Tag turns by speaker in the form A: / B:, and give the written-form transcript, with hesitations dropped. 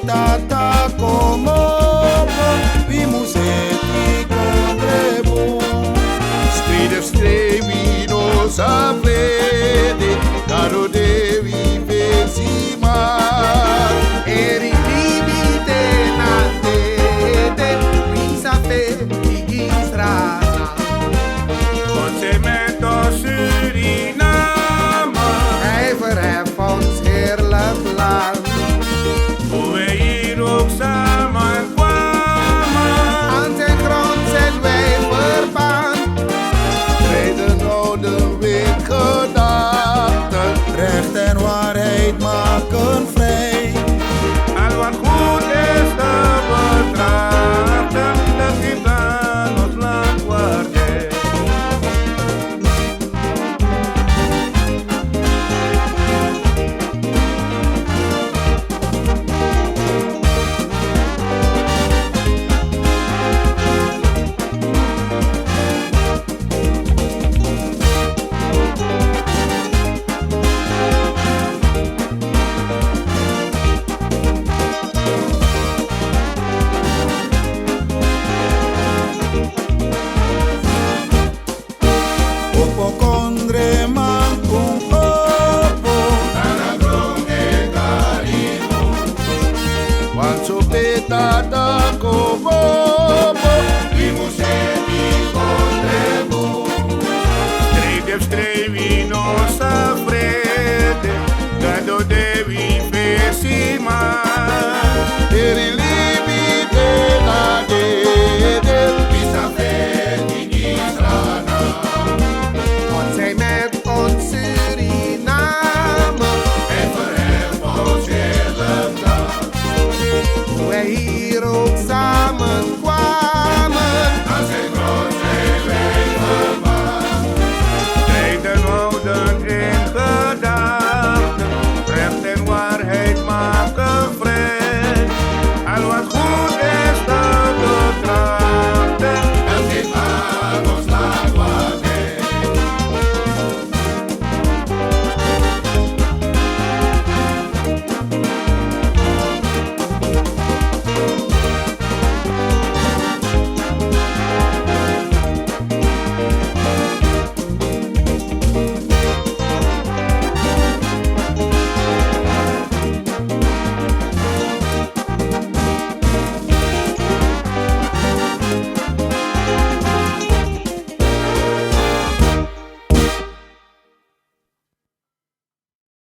A: tata como vimuseti condrebo stride strevi no sapete caro devi pensimar
B: eri limite na tete mi sapete di strada
C: Consemento Suriname
B: hij verheft ons heerlijk land
C: hoe we hier ook samen kwamen.
B: aan zijn grond zijn wij verband
A: treden oude weekgedachten recht en waarheid maken vrij
C: Al wat goed is te betrachten, dat geeft aan ons land waardij.
A: Opo kondre man kung opo Tanagrong e karino Wanso peta da kobo